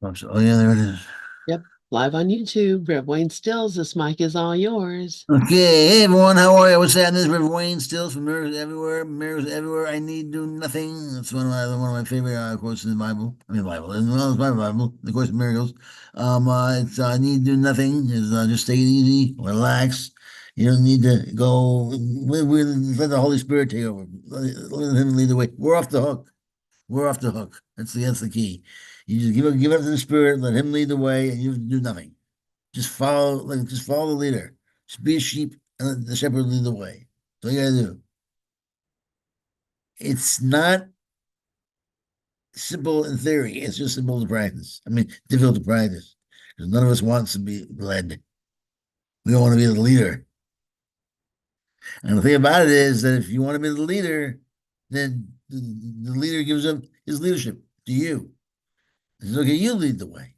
Oh yeah, there it is. Yep, live on YouTube. Rev Wayne Stills, this mic is all yours. Okay, hey everyone, how are you? What's happening? This is River Wayne Stills from Mirrors Everywhere. Mirrors Everywhere. I need do nothing. That's one of my favorite quotes in the Bible. I mean, Bible. Well, it's my Bible. The Course of Miracles. It's I need do nothing. Is just take it easy, relax. You don't need to go. Let the Holy Spirit take over. Let Him lead the way. We're off the hook. We're off the hook. That's the key. You just give up to the Spirit. Let Him lead the way, and you do nothing. Just follow the leader. Just be a sheep and let the shepherd lead the way. That's all you gotta do. It's not simple in theory. It's just simple to practice. I mean, difficult to practice because none of us wants to be led. We don't want to be the leader. And the thing about it is that if you want to be the leader, then the leader gives up his leadership to you. He says, okay, you lead the way.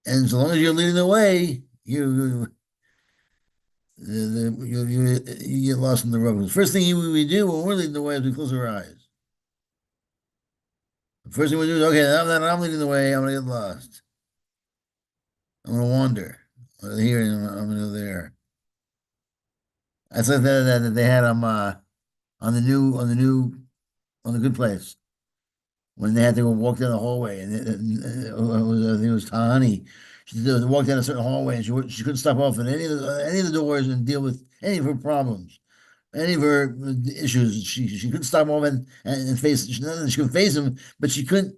And so long as you're leading the way, you get lost in the road. The first thing we do when we're leading the way is we close our eyes. The first thing we do is, okay, now that I'm leading the way, I'm going to get lost. I'm going to wander. I'm going to here and I'm going to go there. That's like that they had on the Good Place when they had to go walk down the hallway and I think it was Tahani. She had to walk down a certain hallway and she couldn't stop off at any of the doors and deal with any of her problems. Any of her issues. She couldn't stop him and face. She could face him, but she couldn't.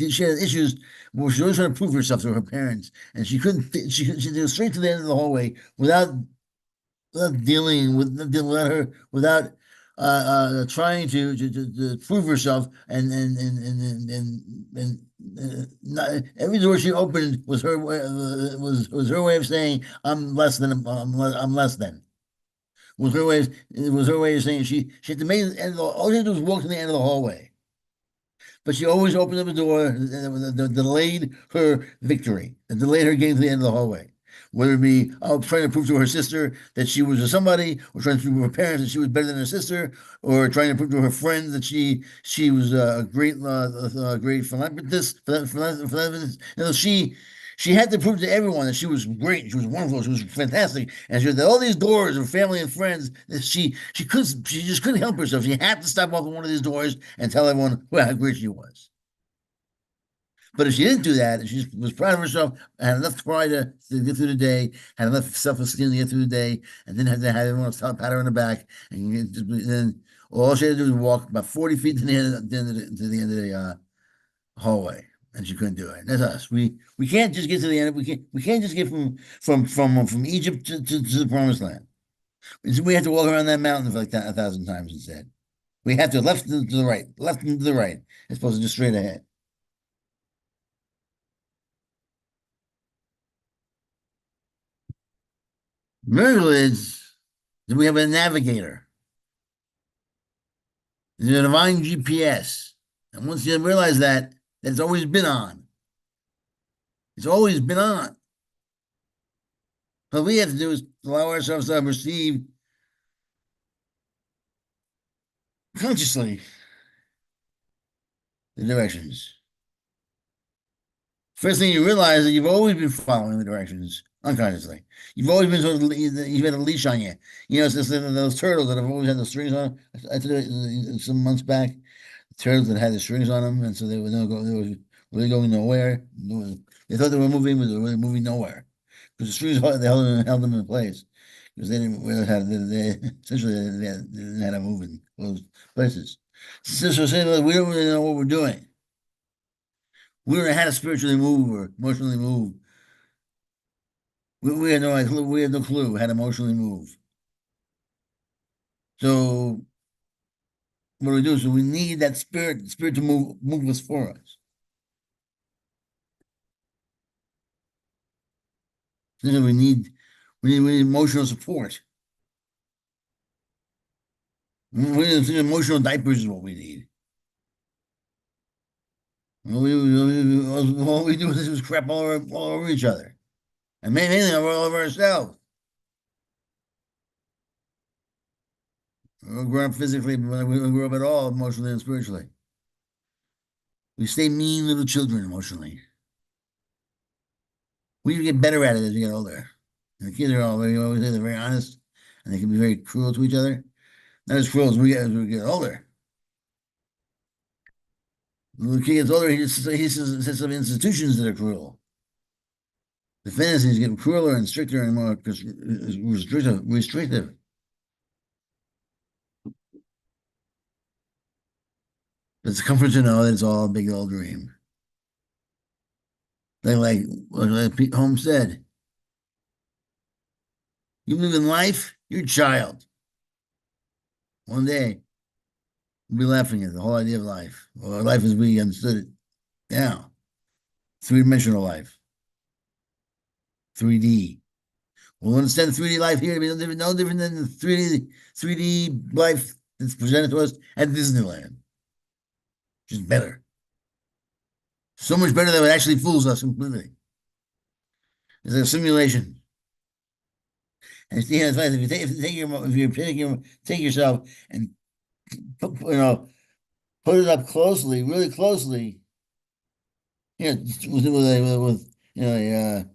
She had issues where she was always trying to prove herself to her parents, and she couldn't. She go straight to the end of the hallway without dealing with without trying to prove herself not, every door she opened was was her way of saying I'm less than was her way of saying she had to make the end of all she had to do was walk to the end of the hallway. But she always opened up a door that delayed her victory, and delayed her getting to the end of the hallway. Whether it be trying to prove to her sister that she was a somebody, or trying to prove to her parents that she was better than her sister, or trying to prove to her friends that she was a great philanthropist. She had to prove to everyone that she was great, she was wonderful, she was fantastic, and she had all these doors of family and friends that she just couldn't help herself. She had to stop off at one of these doors and tell everyone how great she was. But if she didn't do that, and she was proud of herself, had enough pride to get through the day, had enough self-esteem to get through the day, and didn't have to have everyone else pat her on the back, and then all she had to do was walk about 40 feet to the end of the hallway, and she couldn't do it. That's us. We can't just get to the end. We can't just get from Egypt to the promised land. We have to walk around that mountain for like that 1,000 times instead. We have to left to the right, left to the right, as opposed to just straight ahead. Miracle is that we have a navigator. There's a divine GPS. And once you realize that, it's always been on. It's always been on. What we have to do is allow ourselves to receive consciously the directions. First thing you realize is that you've always been following the directions unconsciously. You've always been sort of you've had a leash on you. You know, it's just those turtles that have always had the strings on. I took it some months back. Turtles that had the strings on them, and so they were no go. They were really going nowhere. They thought they were moving, but they were really moving nowhere because the strings they held them in place because they didn't really have essentially they didn't know how to move in closed places. So saying we don't really know what we're doing. We don't know how to spiritually move or emotionally move. We had no clue. We had no clue how to emotionally move. So what do we do? So we need that spirit to move us for us. So we need emotional support. We need emotional diapers is what we need. All we do is just crap all over each other, and mainly all over ourselves. We don't grow up physically, but we don't grow up at all emotionally and spiritually. We stay mean little children emotionally. We get better at it as we get older. And the kids are all very, always say they're very honest and they can be very cruel to each other. Not as cruel as we get older. When the kid gets older, he says of institutions that are cruel. The fantasies get crueler and stricter and more restrictive. It's a comfort to know that it's all a big old dream. Like Pete Holmes said, you live in life, you're a child. One day, we'll be laughing at the whole idea of life, or life as we understood it now. Three-dimensional life, 3D. We'll understand 3D life here to be no different than the 3D life that's presented to us at Disneyland. Just better. So much better that it actually fools us completely. It's a simulation. And you know, it's nice if you take yourself and put it up closely, really closely, with a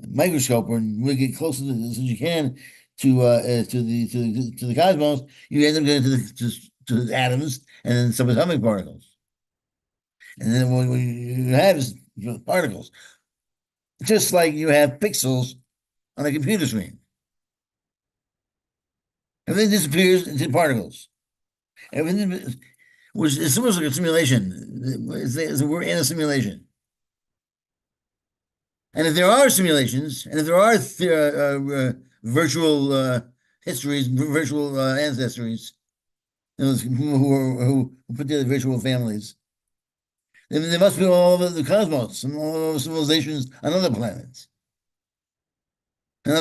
microscope, or really get close as you can to the cosmos, you end up getting to the atoms and then subatomic particles, and then what you have is particles, just like you have pixels on a computer screen. Everything disappears into particles. Everything, which is almost like a simulation. We're in a simulation. And if there are simulations, and if there are virtual histories, virtual ancestries, who put together virtual families, then there must be all over the cosmos and all over civilizations on other planets. So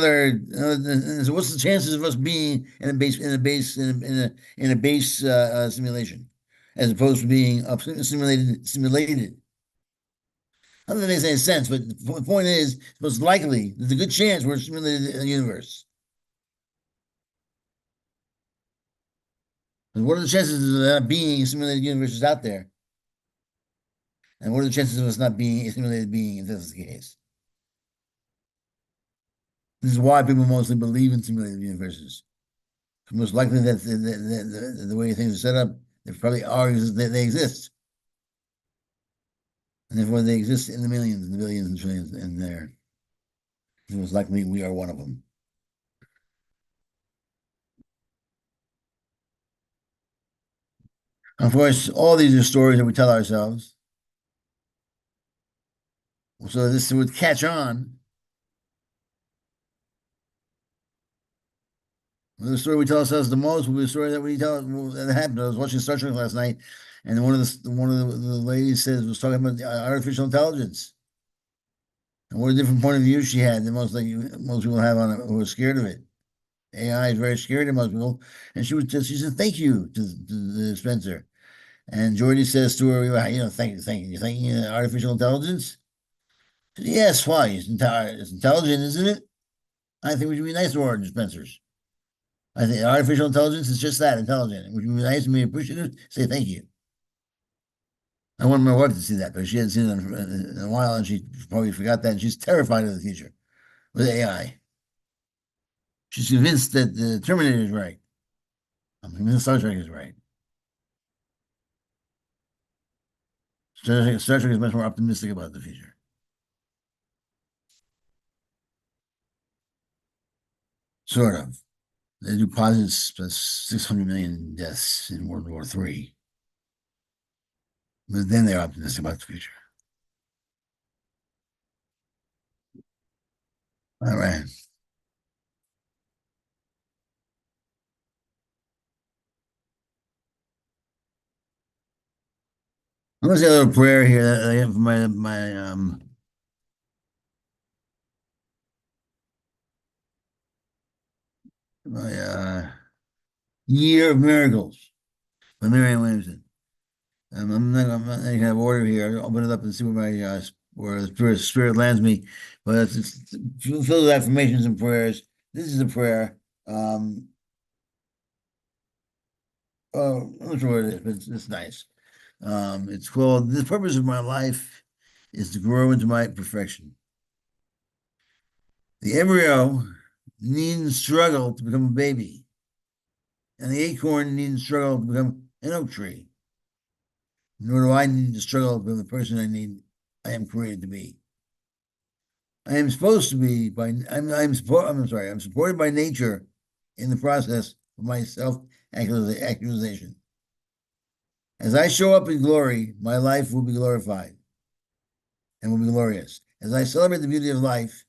what's the chances of us being in a base simulation, as opposed to being simulated? I don't think that makes any sense, but the point is, most likely, there's a good chance we're a simulated universe. And what are the chances of that being simulated universes out there? And what are the chances of us not being a simulated being if that's the case? This is why people mostly believe in simulated universes. Most likely that the way things are set up, they probably are that they exist. And therefore they exist in the millions and the billions and trillions in there. Most likely we are one of them. Of course, all these are stories that we tell ourselves. So this would catch on. The story we tell ourselves the most will be the story that we tell that happened. I was watching Star Trek last night, and one of the ladies was talking about artificial intelligence and what a different point of view she had than most people have on it, who are scared of it. AI is very scary to most people, and she said thank you to the Spencer, and Jordy says to her, thank you, thanking artificial intelligence. Said, yes, why? It's intelligent, isn't it? I think we should be nice to our Spencers. I think artificial intelligence is just that, intelligent. Would you be nice and be appreciative? Say thank you. I want my wife to see that, but she hadn't seen it in a while, and she probably forgot that. And she's terrified of the future with AI. She's convinced that the Terminator is right. I'm convinced Star Trek is right. Star Trek is much more optimistic about the future. Sort of. They do posit 600 million deaths in World War III. But then they're optimistic about the future. All right. I'm gonna say a little prayer here that I have for my year of miracles by Marianne Williamson. I'm not gonna have order here. I'll open it up and see where the spirit lands me. But it's filled with affirmations and prayers. This is a prayer. Oh, I'm not sure what it is, but it's nice. It's called "The Purpose of My Life is to Grow into My Perfection." The embryo needn't struggle to become a baby, and the acorn needn't struggle to become an oak tree. Nor do I need to struggle to become the person I am created to be. I am supposed to be by I'm supported by nature in the process of my self actualization. As I show up in glory, my life will be glorified and will be glorious. As I celebrate the beauty of life,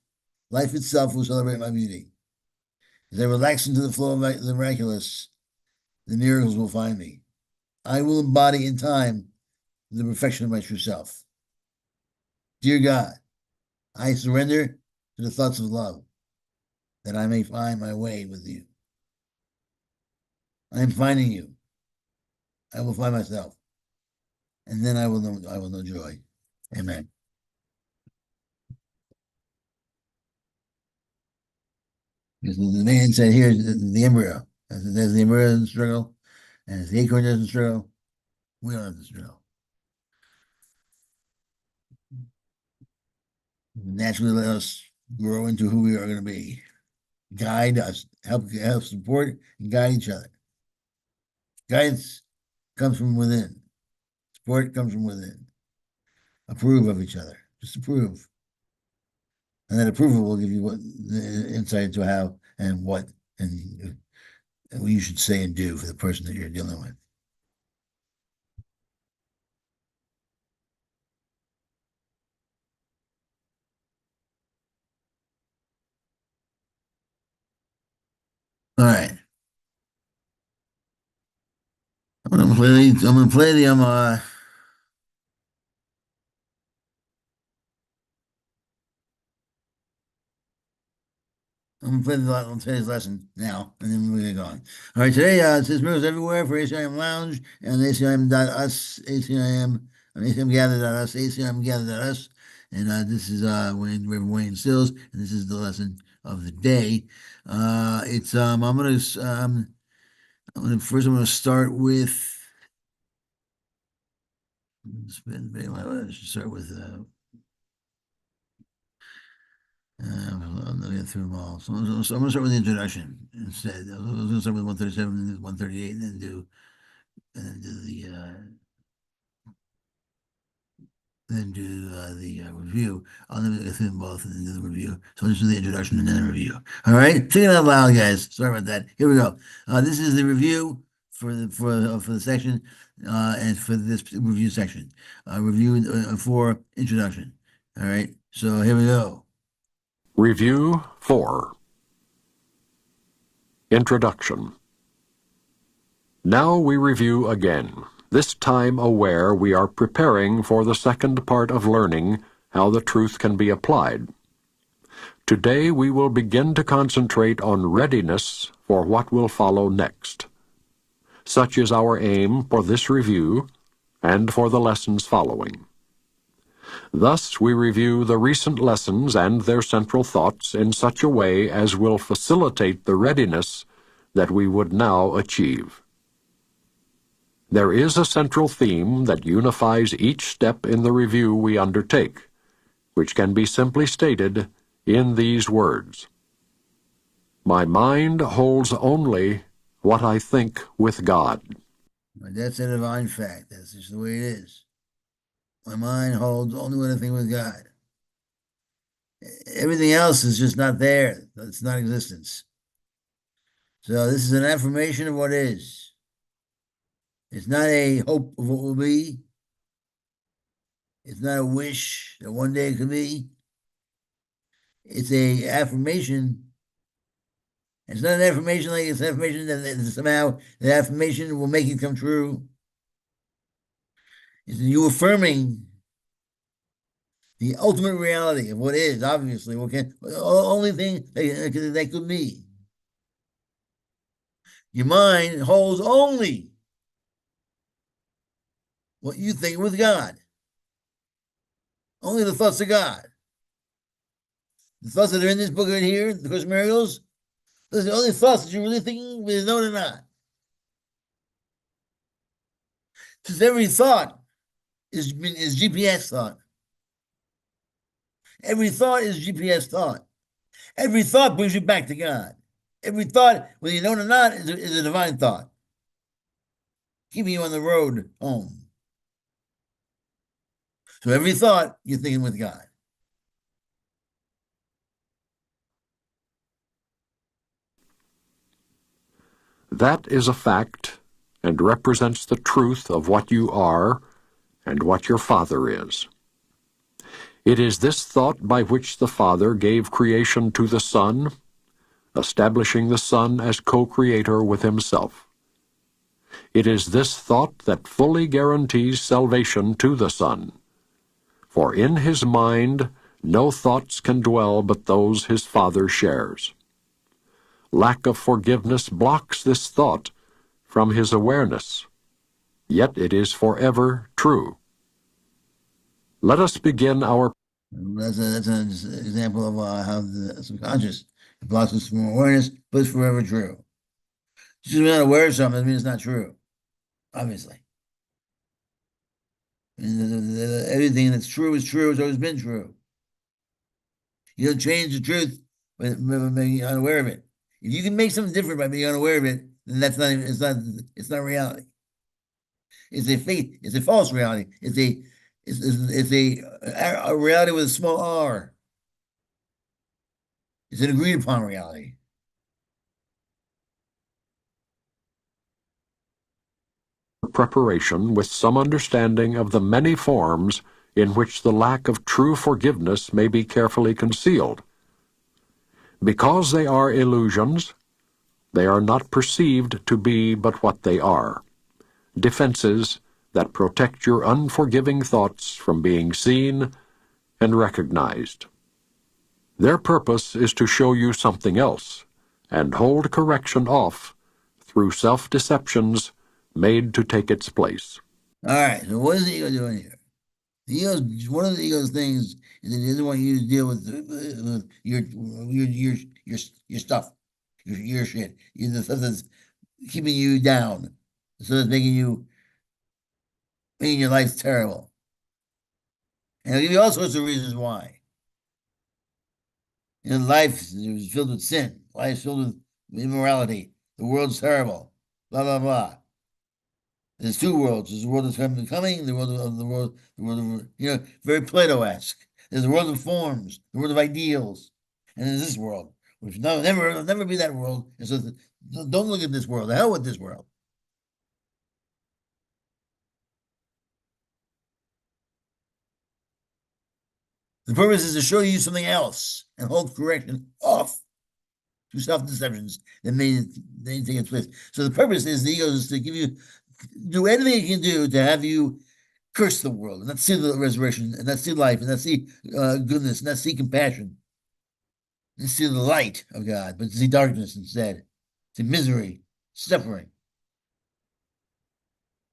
life itself will celebrate my beauty. As I relax into the flow of the miraculous, the miracles will find me. I will embody in time the perfection of my true self. Dear God, I surrender to the thoughts of love that I may find my way with you. I am finding you. I will find myself, and then I will know joy. Amen. Because the man said here, the embryo. As the embryo doesn't struggle, and as the acorn doesn't struggle, we don't have to struggle. Naturally, let us grow into who we are going to be. Guide us, help support, and guide each other. Guidance comes from within. Support comes from within. Approve of each other. Just approve. And that approval will give you the insight into how and what and what you should say and do for the person that you're dealing with. All right. I'm gonna play the I'm gonna play today's lesson now, and then we're gonna go on. All right, today it says mirrors everywhere for ACIM Lounge and ACIM.us, ACIM, ACIMgather.us, ACIMgather.us, and this is Reverend Wayne Stills, and this is the lesson of the day. It's I'm gonna start with. I should start with. I'm gonna get through them all. So I'm gonna start with the introduction instead. I was gonna start with 137 and then 138, and then do the review. I'll never get through them both and then do the review. So I'll just do the introduction and then the review. All right, sing it out loud, guys. Sorry about that. Here we go. This is the review for the section and for this review section. Review for introduction. All right. So here we go. Review 4. Introduction. Now we review again, this time aware we are preparing for the second part of learning how the truth can be applied. Today we will begin to concentrate on readiness for what will follow next. Such is our aim for this review and for the lessons following. Thus, we review the recent lessons and their central thoughts in such a way as will facilitate the readiness that we would now achieve. There is a central theme that unifies each step in the review we undertake, which can be simply stated in these words. My mind holds only what I think with God. That's a divine fact. That's just the way it is. My mind holds only what I think with God. Everything else is just not there. It's not existence. So this is an affirmation of what is. It's not a hope of what will be. It's not a wish that one day it could be. It's a affirmation. It's not an affirmation like it's an affirmation that somehow the affirmation will make it come true. It's you affirming the ultimate reality of what is, obviously, what can only thing that could be. Your mind holds only what you think with God. Only the thoughts of God. The thoughts that are in this book right here, the Course of Miracles, those are the only thoughts that you're really thinking, whether you know it or not. Since every thought is GPS thought. Every thought is GPS thought. Every thought brings you back to God. Every thought, whether you know it or not, is a divine thought, keeping you on the road home. So every thought, you're thinking with God. That is a fact and represents the truth of what you are and what your Father is. It is this thought by which the Father gave creation to the Son, establishing the Son as co-creator with himself. It is this thought that fully guarantees salvation to the Son. For in his mind no thoughts can dwell but those his Father shares. Lack of forgiveness blocks this thought from his awareness, yet it is forever true. Let us begin our... That's an example of how the subconscious blocks us from awareness, but it's forever true. Just because we're not aware of something doesn't mean it's not true, obviously. Everything that's true is true, it's always been true. You don't change the truth by being unaware of it. If you can make something different by being unaware of it, then that's not even, it's not reality. It's a fake, it's a false reality. It's a reality with a small r. It's an agreed upon reality. preparation with some understanding of the many forms in which the lack of true forgiveness may be carefully concealed. Because they are illusions, they are not perceived to be but what they are, defenses that protect your unforgiving thoughts from being seen and recognized. Their purpose is to show you something else and hold correction off through self-deceptions made to take its place. All right, so what is the ego doing here? The ego's, one of the ego's things is that it doesn't want you to deal with your stuff, your shit, the stuff that's keeping you down, so that's making your life terrible. And I'll give you all sorts of reasons why. Life is filled with sin. Life is filled with immorality. The world's terrible. Blah blah blah. There's two worlds. There's the world that's coming, the world of, very Plato-esque. There's the world of forms, the world of ideals, and there's this world, which never be that world. And so, don't look at this world. The hell with this world. The purpose is to show you something else and hold correction off to self-deceptions that may take its place. So the purpose is the ego is to do anything it can do to have you curse the world and not see the resurrection and not see life and not see goodness and not see compassion and see the light of God, but to see darkness instead, see misery, suffering.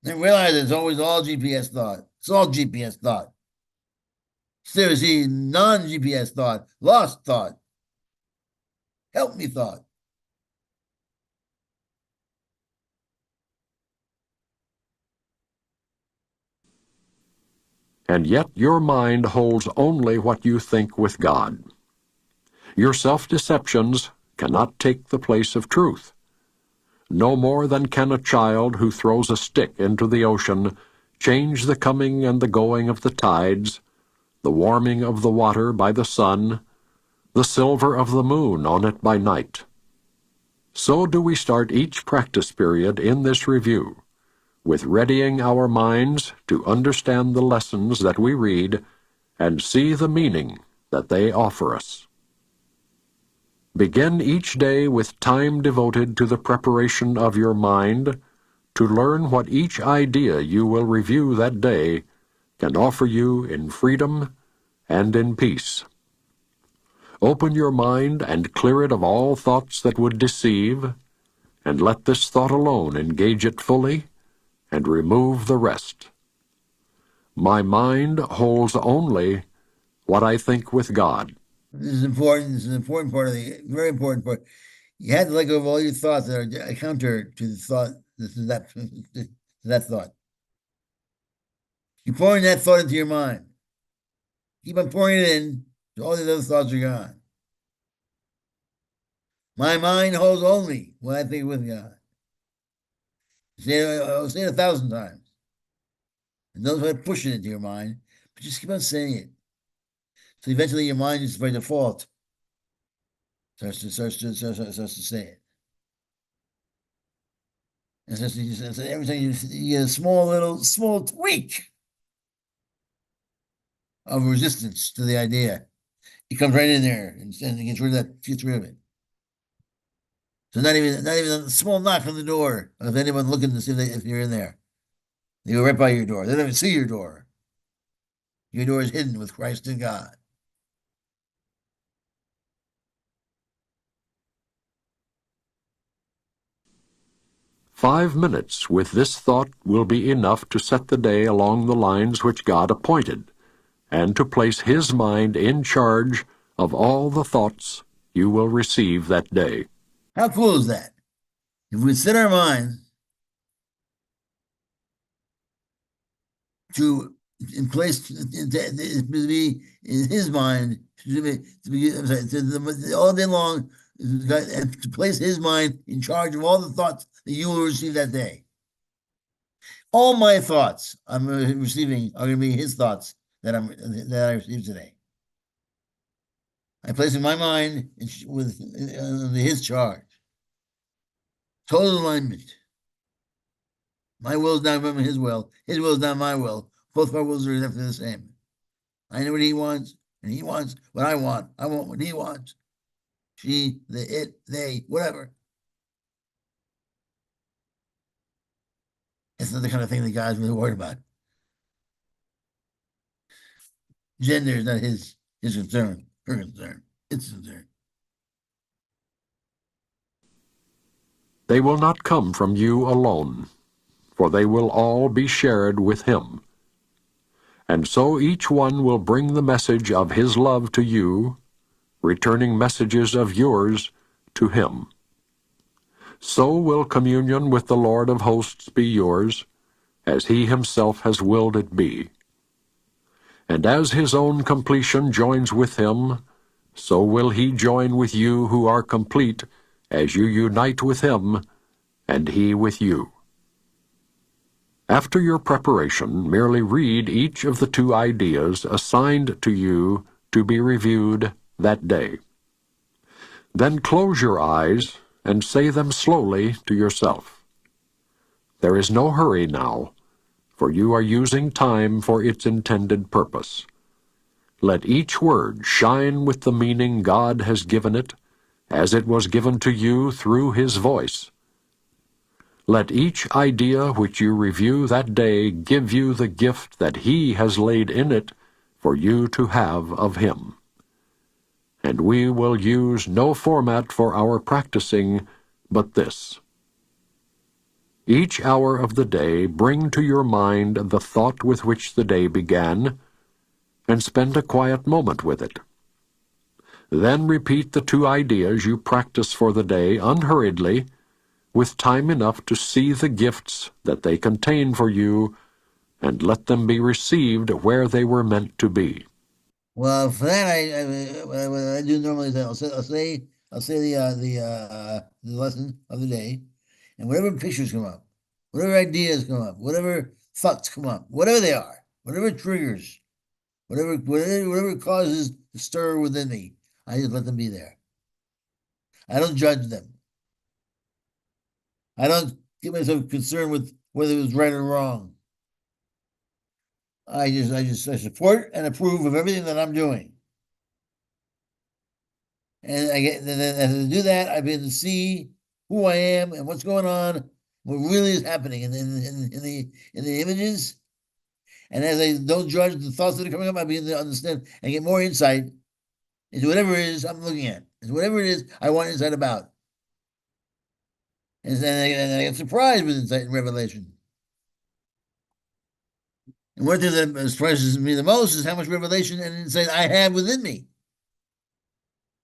Then realize it's always all GPS thought. It's all GPS thought. Seriously, non-GPS thought, lost thought, help me thought. And yet your mind holds only what you think with God. Your self-deceptions cannot take the place of truth. No more than can a child who throws a stick into the ocean change the coming and the going of the tides, the warming of the water by the sun, the silver of the moon on it by night. So do we start each practice period in this review, with readying our minds to understand the lessons that we read and see the meaning that they offer us. Begin each day with time devoted to the preparation of your mind to learn what each idea you will review that day can offer you in freedom and in peace. Open your mind and clear it of all thoughts that would deceive, and let this thought alone engage it fully and remove the rest. My mind holds only what I think with God. This is important. This is an important part very important part. You have to let go of all your thoughts that are counter to the thought. This is that thought. You're pouring that thought into your mind. Keep on pouring it in, so all these other thoughts are gone. My mind holds only what I think with God. I'll say it 1,000 times. And don't try to push it into your mind, but just keep on saying it. So eventually your mind just by default starts to say it. And so every time you get a small tweak of resistance to the idea, it comes right in there and gets rid of it. So not even a small knock on the door of anyone looking to see if you're in there. They go right by your door. They don't even see your door. Your door is hidden with Christ and God. "5 minutes with this thought will be enough to set the day along the lines which God appointed, and to place His mind in charge of all the thoughts you will receive that day." How cool is that? If we set our minds to in place to be in His mind all day long, to place His mind in charge of all the thoughts that you will receive that day. All my thoughts I'm receiving are going to be His thoughts that I received today. I place in my mind with under His charge. Total alignment. My will is not His will. His will is not my will. Both our wills are exactly the same. I know what He wants, and He wants what I want. I want what He wants. She, they, whatever. It's not the kind of thing that God's really worried about. Gender is not His concern, her concern, its concern. They will not come from you alone, for they will all be shared with Him. And so each one will bring the message of His love to you, returning messages of yours to Him. So will communion with the Lord of hosts be yours, as He Himself has willed it be. And as His own completion joins with Him, so will He join with you who are complete, as you unite with Him, and He with you. After your preparation, merely read each of the 2 ideas assigned to you to be reviewed that day. Then close your eyes and say them slowly to yourself. There is no hurry now, for you are using time for its intended purpose. Let each word shine with the meaning God has given it, as it was given to you through His voice. Let each idea which you review that day give you the gift that He has laid in it for you to have of Him. And we will use no format for our practicing but this. Each hour of the day bring to your mind the thought with which the day began, and spend a quiet moment with it. Then repeat the 2 ideas you practice for the day unhurriedly, with time enough to see the gifts that they contain for you, and let them be received where they were meant to be. Well, for that, what I do normally is I'll say the lesson of the day, and whatever pictures come up, whatever ideas come up, whatever thoughts come up, whatever they are, whatever triggers, whatever causes to stir within me, I just let them be there. I don't judge them. I don't get myself concerned with whether it was right or wrong. I support and approve of everything that I'm doing. And as I do that, I begin to see who I am and what's going on, what really is happening in the images. And as I don't judge the thoughts that are coming up, I begin to understand and get more insight into whatever it is I'm looking at. It's whatever it is I want insight about. And then I get surprised with insight and revelation. And one thing that surprises me the most is how much revelation and insight I have within me.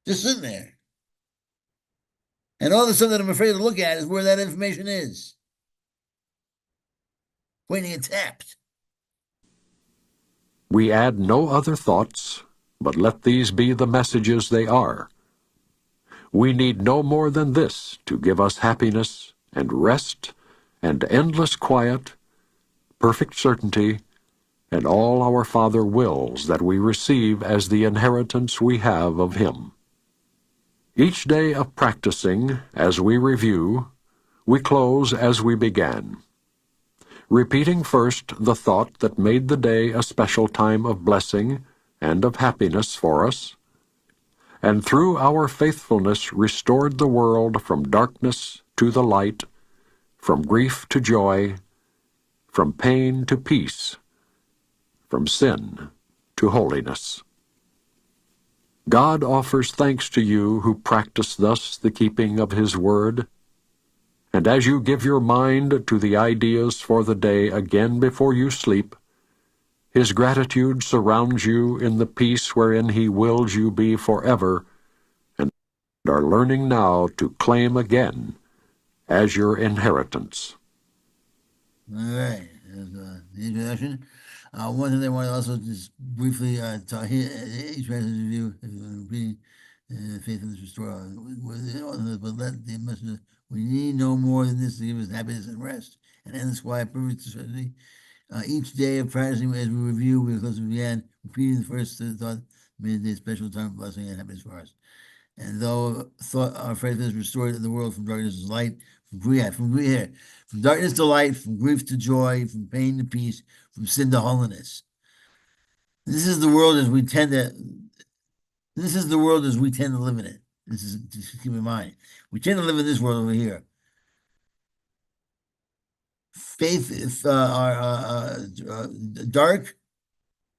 Just sitting there. And all the stuff that I'm afraid to look at is where that information is. Waiting and tapped. We add no other thoughts, but let these be the messages they are. We need no more than this to give us happiness and rest and endless quiet, perfect certainty, and all our Father wills that we receive as the inheritance we have of Him. Each day of practicing, as we review, we close as we began, repeating first the thought that made the day a special time of blessing and of happiness for us, and through our faithfulness restored the world from darkness to the light, from grief to joy, from pain to peace, from sin to holiness. God offers thanks to you who practice thus the keeping of His word, and as you give your mind to the ideas for the day again before you sleep, His gratitude surrounds you in the peace wherein He wills you be forever, and are learning now to claim again as your inheritance. All right, there's the introduction. One thing I want to also just briefly talk here, each message review, reading faithfulness restore, but let the message, we need no more than this to give us happiness and rest and endless quiet, perfect serenity. Each day of practicing as we review, we close to the end, repeating the first thought, made a special time of blessing and happiness for us. And though thought our faith is restored in the world from darkness to light, from darkness to light, from grief to joy, from pain to peace, from sin to holiness. This is the world as we tend to. This is the world as we tend to live in it. This is just keep in mind. We tend to live in this world over here. Faith is dark.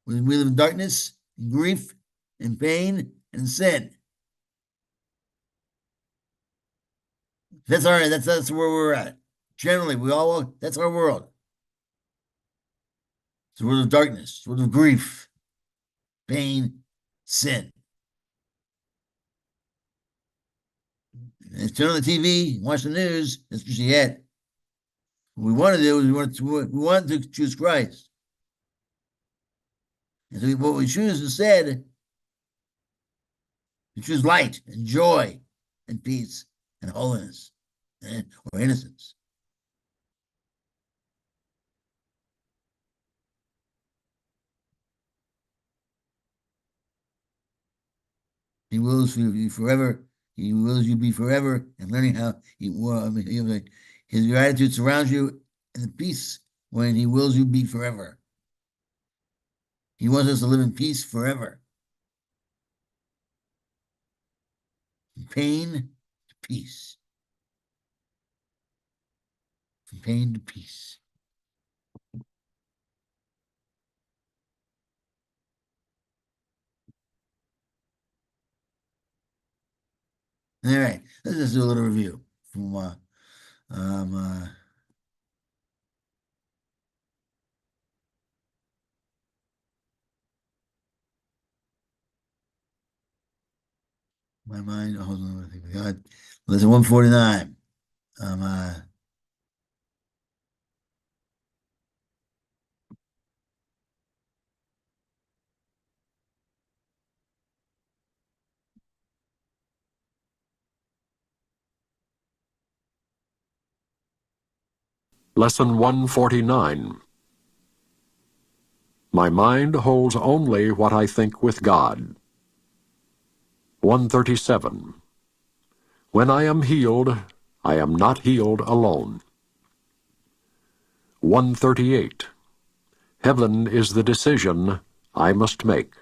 We live in darkness, in grief, in pain, and sin. That's where we're at. Generally, that's our world. It's a world of darkness, it's a world of grief, pain, sin. And turn on the TV, watch the news, that's what you get. What we want to do is we want to choose Christ. And so what we choose instead, we choose light and joy and peace and holiness or innocence. He wills you forever. He wills you be forever, and learning how his gratitude surrounds you in the peace when he wills you be forever. He wants us to live in peace forever. From pain to peace. From pain to peace. All right, let's just do a little review from my mind. Hold on, I think we got lesson 149. Lesson 149. My mind holds only what I think with God. 137. When I am healed, I am not healed alone. 138. Heaven is the decision I must make.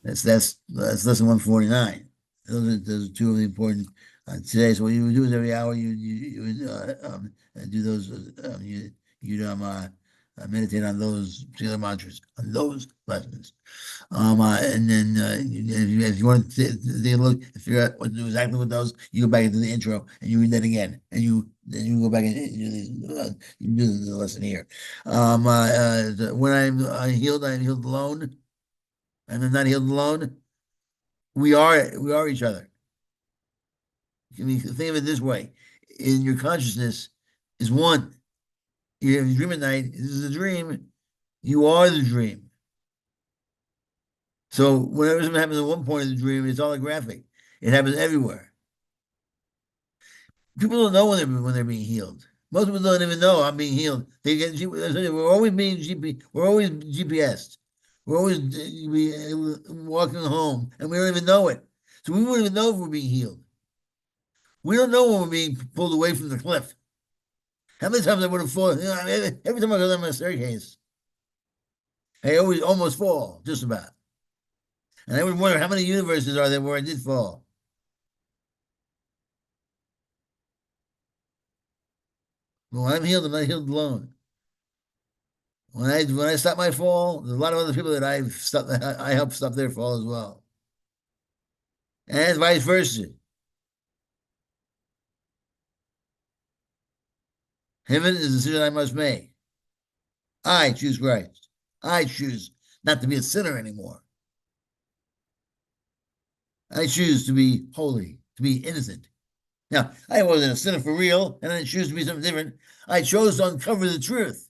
That's lesson 149. Those are two of the important today. So what you would do is every hour you would do those meditate on those particular mantras, on those lessons. And then if you want to take a look, figure out what to do exactly with those, you go back into the intro and you read that again, and then you go back and you do the lesson here. When I'm healed, I am healed alone, and I'm not healed alone. We are each other. I mean, think of it this way: in your consciousness is one. You have a dream at night. This is a dream. You are the dream. So whenever something happens at one point of the dream, it's holographic. It happens everywhere. People don't know when they're being healed. Most people don't even know I'm being healed. They get we're always being GP. We're always GPSed. We're always walking home, and we don't even know it. So we wouldn't even know if we're being healed. We don't know when we're being pulled away from the cliff. How many times I would have fallen? You know, I mean, every time I go down my staircase, I always almost fall, just about. And I would wonder how many universes are there where I did fall. But when I'm healed, I'm not healed alone. When I stop my fall, there's a lot of other people that I help stop their fall as well. And vice versa. Heaven is a decision I must make. I choose Christ. I choose not to be a sinner anymore. I choose to be holy, to be innocent. Now, I wasn't a sinner for real, and I didn't choose to be something different. I chose to uncover the truth.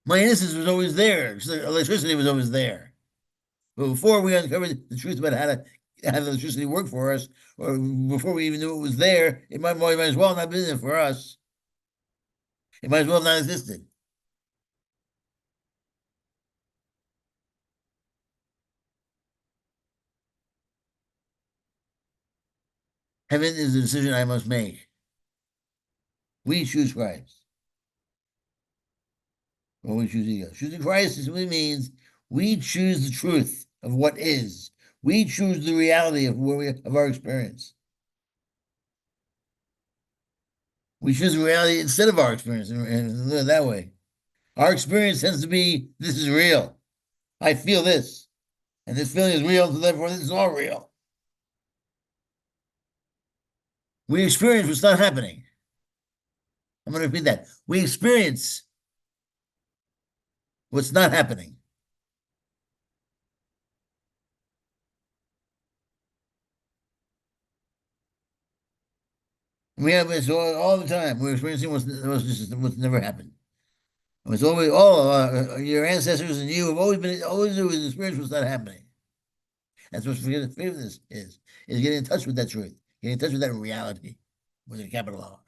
My innocence was always there. So electricity was always there. But before we uncovered the truth about how the electricity worked for us, or before we even knew it was there, it might as well not have been there for us. It might as well have not existed. Heaven is a decision I must make. We choose Christ, or we choose ego. Choosing Christ simply means we choose the truth of what is. We choose the reality of our experience. We choose reality instead of our experience, and live that way. Our experience tends to be this is real. I feel this, and this feeling is real, so therefore this is all real. We experience what's not happening. I'm going to repeat that. We experience what's not happening. We have this all the time. We're experiencing what's never happened. It's always all your ancestors and you have always experienced what's not happening. That's what forgiveness is getting in touch with that truth, getting in touch with that reality with a capital R.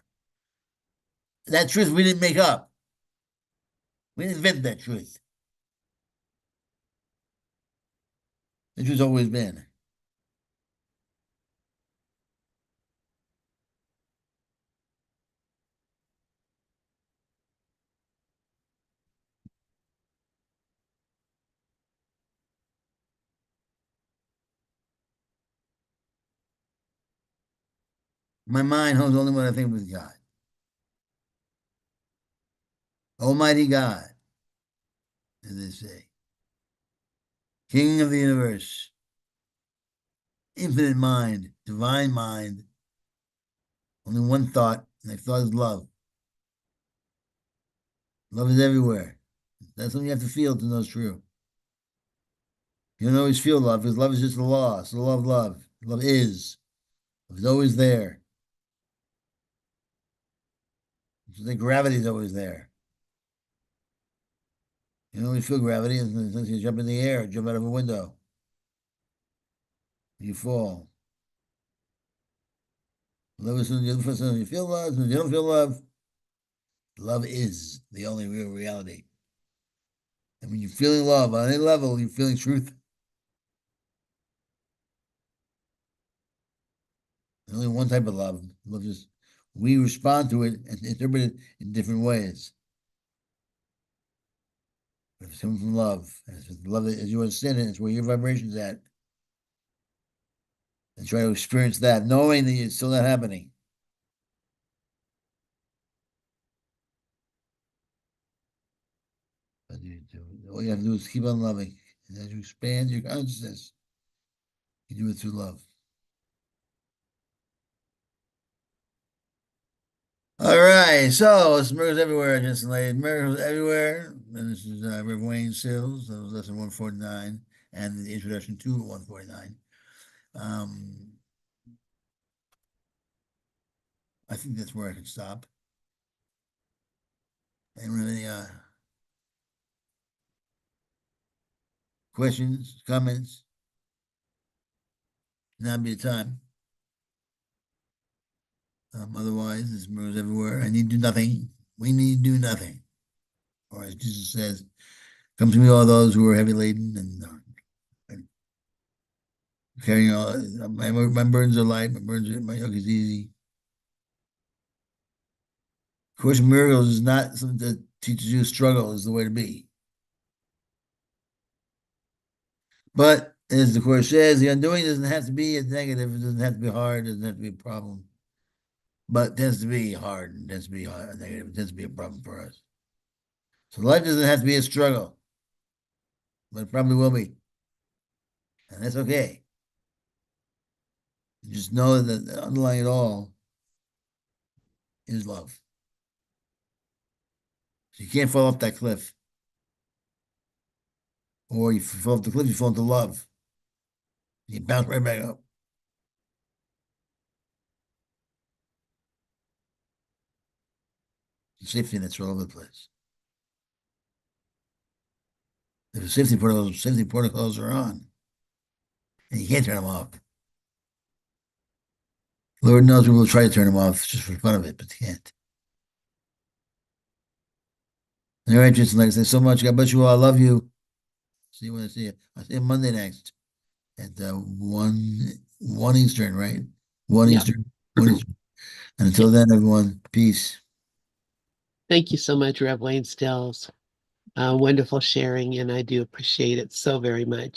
That truth we didn't make up. We didn't invent that truth. The truth's always been. My mind holds only what I think with God. Almighty God, as they say. King of the universe. Infinite mind, divine mind. Only one thought, and that thought is love. Love is everywhere. That's something you have to feel to know it's true. You don't always feel love because love is just the law. It's the law of love. Love is. Love is always there. The gravity is always there. You don't always feel gravity unless you jump in the air, jump out of a window. You fall. Love is when you feel love, when you don't feel love. Love is the only real reality. And when you're feeling love on any level, you're feeling truth. There's only one type of love. Love is we respond to it and interpret it in different ways. But it's coming from love. As love as you understand it, it's where your vibration's at. And try to experience that, knowing that it's still not happening. But all you have to do is keep on loving. And as you expand your consciousness, you do it through love. All right, so it's miracles everywhere, Jensen Lade. Miracles everywhere. And this is Rev. Wayne Sills, that was lesson 149, and the introduction to 149. I think that's where I can stop. Anyone have any questions, comments? Now be the time. Otherwise, this mirrors everywhere. I need to do nothing. We need to do nothing. Or as Jesus says, come to me, all those who are heavy laden and carrying all my burdens are light, my yoke is easy. Course in Miracles is not something that teaches you struggle is the way to be. But as the Course says, the undoing doesn't have to be a negative. It doesn't have to be hard. It doesn't have to be a problem. But it tends to be hard. It tends to be a negative. It tends to be a problem for us. So life doesn't have to be a struggle. But it probably will be. And that's okay. Just know that underlying it all is love. So you can't fall off that cliff. Or you fall off the cliff, you fall into love. You bounce right back up. Safety nets are all over the place. If the safety protocols are on, and you can't turn them off. Lord knows we will try to turn them off just for fun of it, but they can't. All right, Jason, like I said so much. God bless you all. I love you. See you when I see you. I'll see you Monday next at 1 Eastern, right? 1 Yep. Eastern. 1 Eastern. And until then, everyone, peace. Thank you so much, Rev Wayne Stills. Wonderful sharing, and I do appreciate it so very much.